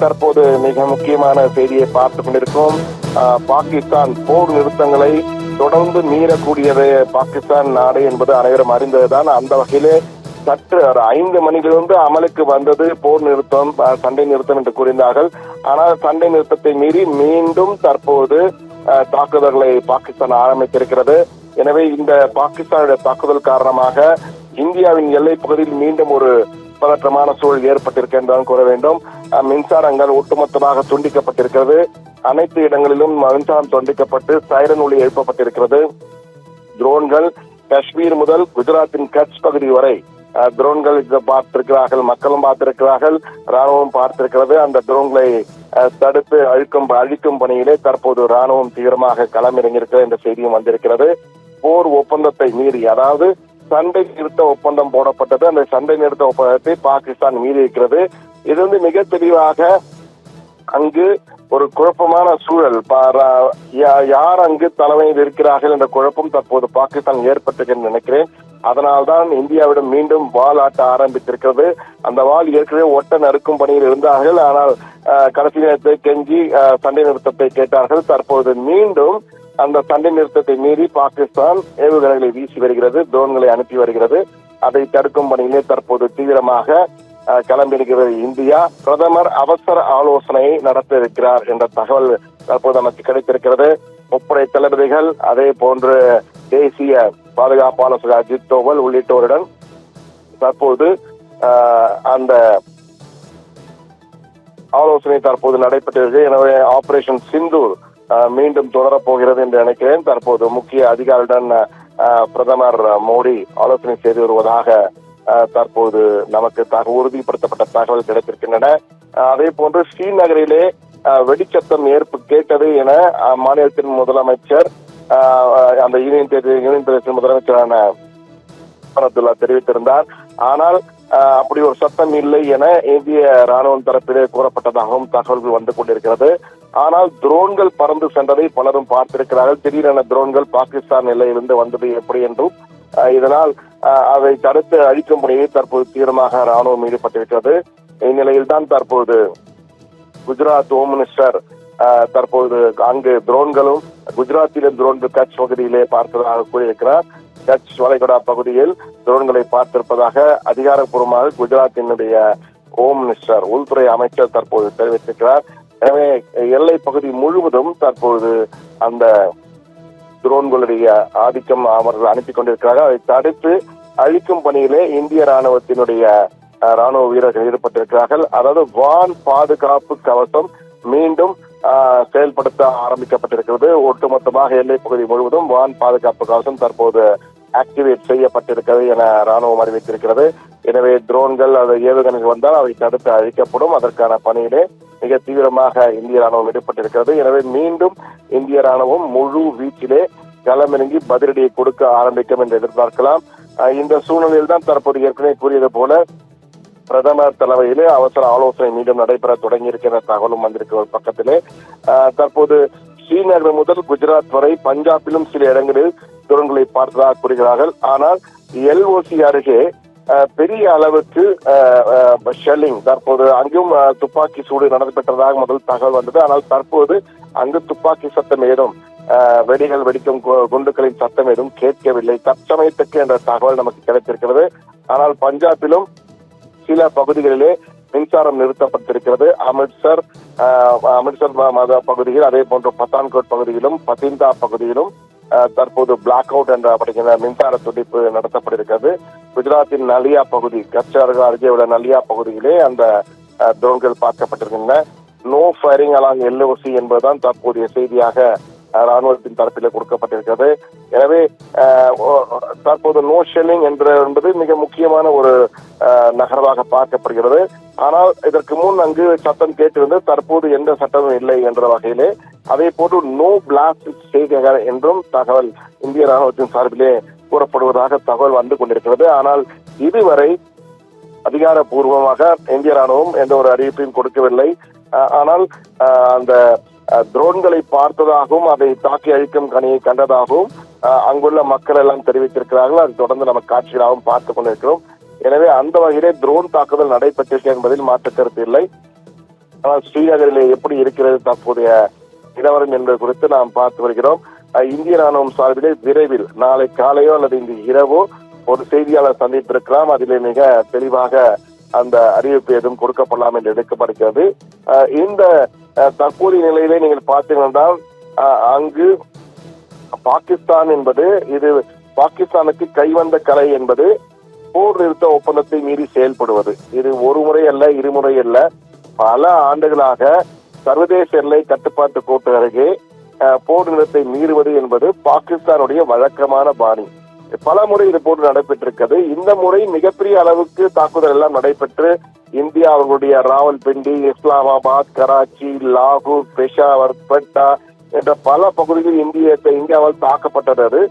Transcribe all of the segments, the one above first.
தற்போது மிக முக்கியமான செய்தியை பார்த்துக் கொண்டிருக்கிறோம். பாகிஸ்தான் போர் நிறுத்தங்களை தொடர்ந்து மீறக்கூடியது பாகிஸ்தான் நாடு என்பது அனைவரும் அறிந்ததுதான். அந்த வகையிலே சற்று 5 மணியிலிருந்து அமலுக்கு வந்தது போர் நிறுத்தம், சண்டை நிறுத்தம் என்று கூறினார்கள். ஆனால் சண்டை நிறுத்தத்தை மீறி மீண்டும் தற்போது தாக்குதல்களை பாகிஸ்தான் ஆரம்பித்திருக்கிறது. எனவே இந்த பாகிஸ்தானுடைய தாக்குதல் காரணமாக இந்தியாவின் எல்லை பகுதியில் மீண்டும் ஒரு பதற்றமான சூழல் ஏற்பட்டிருக்கின்றதான் கூற வேண்டும். மின்சாரங்கள் ஒட்டுமொத்தமாக துண்டிக்கப்பட்டிருக்கிறது. அனைத்து இடங்களிலும் மின்சாரம் துண்டிக்கப்பட்டு சைரன் ஒலி எழுப்பப்பட்டிருக்கிறது. துரோன்கள் காஷ்மீர் முதல் குஜராத்தின் கட்ச் பகுதி வரை துரோன்கள் பார்த்திருக்கிறார்கள், மக்களும் பார்த்திருக்கிறார்கள், ராணுவம் பார்த்திருக்கிறது. அந்த துரோன்களை தடுத்து அழிக்கும் பணியிலே தற்போது ராணுவம் தீவிரமாக களமிறங்கியிருக்கிறது என்ற செய்தியும் வந்திருக்கிறது. போர் ஒப்பந்தத்தை மீறி, அதாவது சண்டை நிறுத்த ஒப்பந்தம் போடப்பட்டது. அந்த சண்டை நிறுத்த ஒப்பந்தத்தை பாகிஸ்தான் மீறி இருக்கிறது. இது மிக தெளிவாக அங்கு ஒரு குழப்பமான சூழல், யார் அங்கு தலைமையில் இருக்கிறார்கள் என்ற குழப்பம் தற்போது பாகிஸ்தான் ஏற்பட்டது என்று நினைக்கிறேன். அதனால்தான் இந்தியாவிடம் மீண்டும் வாள் ஆட்ட ஆரம்பித்திருக்கிறது. அந்த வாள் ஏற்கனவே ஒட்ட நறுக்கும் பணியில் இருந்தார்கள். ஆனால் கடைசி நேரத்தை கெஞ்சி சண்டை நிறுத்தத்தை கேட்டார்கள். தற்போது மீண்டும் அந்த சண்டை நிறுத்தத்தை மீறி பாகிஸ்தான் ஏவுகணைகளை வீசி வருகிறது, ட்ரோன்களை அனுப்பி வருகிறது. அதை தடுக்கும் பணியிலே தற்போது தீவிரமாக கிளம்பியிருக்கிறது இந்தியா. பிரதமர் அவசர ஆலோசனை நடத்த இருக்கிறார் என்ற தகவல் தற்போது நமக்கு கிடைத்திருக்கிறது. முப்படை தளபதிகள், அதே போன்று தேசிய பாதுகாப்பு ஆலோசகர் அஜித் தோவல் உள்ளிட்டோருடன் தற்போது அந்த ஆலோசனை தற்போது நடைபெற்றிருக்கு. எனவே ஆபரேஷன் சிந்தூர் மீண்டும் தொடரப்போகிறது என்று நினைக்கிறேன். தற்போது முக்கிய அதிகாரியுடன் பிரதமர் மோடி ஆலோசனை செய்து வருவதாக தற்போது நமக்கு உறுதிப்படுத்தப்பட்ட தகவல் கிடைத்திருக்கின்றன. அதே போன்று ஸ்ரீநகரிலே வெடிச்சத்தம் கேட்டது என மாநிலத்தின் முதலமைச்சர், அந்த யூனியன் பிரதேச முதலமைச்சரான அப்துல்லா தெரிவித்திருந்தார். ஆனால் அப்படி ஒரு சத்தம் இல்லை என இந்திய ராணுவம் தரப்பிலே கூறப்பட்டதாகவும் தகவல்கள் வந்து கொண்டிருக்கிறது. ஆனால் துரோன்கள் பறந்து சென்றதை பலரும் பார்த்திருக்கிறார்கள். திடீரென துரோன்கள் பாகிஸ்தான் எல்லையிலிருந்து வந்தது எப்படி என்றும், இதனால் அதை தடுத்து அழிக்கும் பணியை தற்போது தீவிரமாக ராணுவம் ஈடுபட்டிருக்கிறது. இந்நிலையில் தான் தற்போது குஜராத் ஹோம் மினிஸ்டர் தற்போது அங்கு துரோன்களும் குஜராத்திலும் துரோன்கள் கட்ச் பகுதியிலே பார்த்ததாக கூறியிருக்கிறார். கட்ச் வளைகுடா பகுதியில் துரோன்களை பார்த்திருப்பதாக அதிகாரப்பூர்வமாக குஜராத்தினுடைய ஹோம் மினிஸ்டர், உள்துறை அமைச்சர் தற்போது தெரிவித்திருக்கிறார். எனவே எல்லை பகுதி முழுவதும் தற்போது அந்த துரோன்களுடைய ஆதிக்கம் அவர்கள் அனுப்பி கொண்டிருக்கிறார்கள். அதை தடுத்து அழிக்கும் பணியிலே இந்திய ராணுவத்தினுடைய ராணுவ வீரர்கள் ஈடுபட்டிருக்கிறார்கள். அதாவது வான் பாதுகாப்பு கவசம் மீண்டும் செயல்படுத்த ஆரம்பிக்கப்பட்டிருக்கிறது. ஒட்டுமொத்தமாக எல்லை பகுதி முழுவதும் வான் பாதுகாப்பு கவசம் தற்போது ஆக்டிவேட் செய்யப்பட்டிருக்கிறது என ராணுவம் அறிவித்திருக்கிறது. எனவே துரோன்கள் ஏவுகணைகள் வந்தால் அவை தடுத்து அழிக்கப்படும். அதற்கான பணியிலே மிக தீவிரமாக இந்திய ராணுவம் ஈடுபட்டிருக்கிறது. எனவே மீண்டும் இந்திய ராணுவம் முழு வீச்சிலே களமிறங்கி பதிலடியை கொடுக்க ஆரம்பிக்கும் என்று எதிர்பார்க்கலாம். இந்த சூழ்நிலையில் தான் தற்போது ஏற்கனவே கூறியது போல பிரதமர் தலைமையிலே அவசர ஆலோசனை மீண்டும் நடைபெற தொடங்கி இருக்கிற தகவலும் வந்திருக்கிற ஒரு பக்கத்திலே. தற்போது ஸ்ரீநகர் முதல் குஜராத் வரை பஞ்சாபிலும் சில இடங்களில் துரோன்களை பார்த்ததாக கூறுகிறார்கள். ஆனால் எல்ஓசி அருகே பெரிய அளவுக்கு ஷெல்லிங், தற்போது அங்கும் துப்பாக்கி சூடு நடைபெற்றதாக முதல் தகவல் வந்தது. ஆனால் தற்போது அங்கு துப்பாக்கி சத்தம் ஏதும், வெடிகள் வெடிக்கும் குண்டுகளின் சத்தம் ஏதும் கேட்கவில்லை தற்சமயத்துக்கு என்ற தகவல் நமக்கு கிடைத்திருக்கிறது. ஆனால் பஞ்சாபிலும் சில பகுதிகளிலே மின்சாரம் நிறுத்தப்பட்டிருக்கிறது. அமிர்த்சர் பகுதியில், அதே போன்று பத்தான்கோட் பகுதியிலும் பத்திந்தா பகுதியிலும் தற்போது பிளாக் அவுட் என்ற அப்படிங்கிற மின்சார துடிப்பு நடத்தப்பட்டிருக்கிறது. குஜராத்தின் நலியா பகுதி, கட்ச் அருகே உள்ள நலியா பகுதியிலே அந்த ட்ரோன்கள் பார்க்கப்பட்டிருக்கின்றன. நோ ஃபயரிங் அலாங் எல்ஓசி என்பதுதான் தற்போதைய செய்தியாக ராணுவத்தின் தரப்பிலே கொடுக்கப்பட்டிருக்கிறது. எனவே தற்போது நோ ஷெல்லிங் என்பது மிக முக்கியமான ஒரு நகர்வாக பார்க்கப்படுகிறது. ஆனால் இதற்கு முன் அங்கு சட்டம் கேட்டிருந்தது, தற்போது எந்த சட்டமும் இல்லை என்ற வகையிலே. அதே போன்று நோ பிளாஸ்ட் செய்க என்றும் தகவல் இந்திய ராணுவத்தின் சார்பிலே கூறப்படுவதாக தகவல் வந்து கொண்டிருக்கிறது. ஆனால் இதுவரை அதிகாரப்பூர்வமாக இந்திய ராணுவம் எந்த ஒரு அறிவிப்பையும் கொடுக்கவில்லை. ஆனால் அந்த ட்ரோன்களை பார்த்ததாகவும் அதை தாக்கி அழிக்கும் கனியை கண்டதாகவும் அங்குள்ள மக்கள் எல்லாம் தெரிவித்திருக்கிறார்கள். அது தொடர்ந்து நம்ம காட்சிகளாகவும் பார்த்துக் கொண்டிருக்கிறோம். எனவே அந்த வகையிலே ட்ரோன் தாக்குதல் நடைபெற்றிருக்கு என்பதில் மாற்று கருத்து இல்லை. ஆனால் ஸ்ரீநகரிலே எப்படி இருக்கிறது தற்போதைய நிலவரம் என்பது குறித்து நாம் பார்த்து வருகிறோம். இந்திய ராணுவம் சார்பிலே விரைவில் நாளை காலையோ அல்லது இன்று இரவோ ஒரு செய்தியாளர் சந்தித்திருக்கலாம். அதிலே மிக தெளிவாக அந்த அறிவிப்பு எதுவும் கொடுக்கப்படலாம் என்று எடுக்கப்படுகிறது. இந்த தற்போதைய நிலையிலே நீங்கள் பார்த்தீர்கள் அங்கு பாகிஸ்தான் என்பது இது பாகிஸ்தானுக்கு கைவந்த கலை என்பது போர் நிறுத்த ஒப்பந்தத்தை மீறி செயல்படுவது. இது ஒரு முறை அல்ல, இருமுறை அல்ல, பல ஆண்டுகளாக சர்வதேச எல்லை கட்டுப்பாட்டு கோட்டு அருகே போர் நிறுத்தத்தை மீறுவது என்பது பாகிஸ்தானுடைய வழக்கமான பாணி. பல முறை இது போன்று நடைபெற்றிருக்கிறது. இந்த முறை மிகப்பெரிய அளவுக்கு தாக்குதல் எல்லாம் நடைபெற்று இந்தியா அவர்களுடைய ராவல்பிண்டி, இஸ்லாமாபாத், கராச்சி, லாகூர், பெஷாவர், பெட்டா என்ற பல பகுதிகளில் இந்தியாவால் தாக்கப்பட்டது.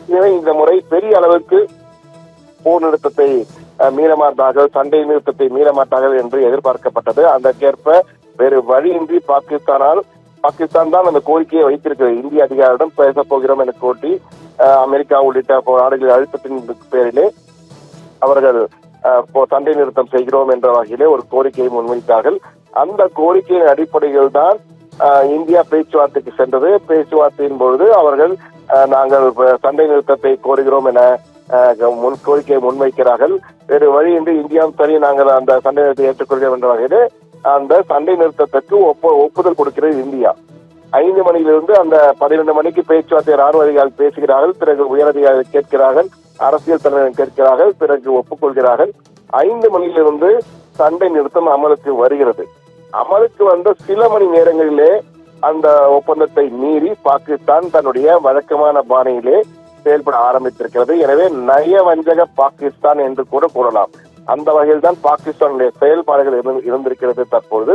எனவே இந்த முறை பெரிய அளவுக்கு போர் நிறுத்தத்தை மீறமாட்டார்கள், சண்டை நிறுத்தத்தை மீறமாட்டார்கள் என்று எதிர்பார்க்கப்பட்டது. அதற்கேற்ப வேறு வழியின்றி பாகிஸ்தான் தான் அந்த கோரிக்கையை வைத்திருக்கிறது. இந்திய அதிகாரிடம் பேச போகிறோம் என கோட்டி அமெரிக்கா உள்ளிட்ட நாடுகளின் அழுத்தத்தின் பேரிலே அவர்கள் சண்டை நிறுத்தம் செய்கிறோம் என்ற வகையிலே ஒரு கோரிக்கையை முன்வைத்தார்கள். அந்த கோரிக்கையின் அடிப்படையில் தான் இந்தியா பேச்சுவார்த்தைக்கு சென்றது. பேச்சுவார்த்தையின் பொழுது அவர்கள் நாங்கள் சண்டை நிறுத்தத்தை கோருகிறோம் என கோரிக்கையை முன்வைக்கிறார்கள். வேறு வழியின்றி இந்தியாவும் சரி நாங்கள் அந்த சண்டை நிறுத்தத்தை ஏற்றுக்கொள்கிறோம் என்ற வகையில் அந்த சண்டை நிறுத்தத்திற்கு ஒப்புதல் கொடுக்கிறது இந்தியா. 5 மணியிலிருந்து அந்த 12 மணிக்கு பேச்சுவார்த்தை ராணுவ அதிகாரிகள் பேசுகிறார்கள், பிறகு உயரதிகாரிகள் கேட்கிறார்கள், அரசியல் தலைவர்கள் கேட்கிறார்கள், பிறகு ஒப்புக்கொள்கிறார்கள். 5 மணியிலிருந்து சண்டை நிறுத்தம் அமலுக்கு வருகிறது. அமலுக்கு வந்த சில மணி நேரங்களிலே அந்த ஒப்பந்தத்தை மீறி பாகிஸ்தான் தன்னுடைய வழக்கமான பாணியிலே செயல்பட ஆரம்பித்திருக்கிறது. எனவே நயவஞ்சக பாகிஸ்தான் என்று கூட கூறலாம். அந்த வகையில் தான் பாகிஸ்தானுடைய செயல்பாடுகள் இருந்திருக்கிறது தற்பொழுது.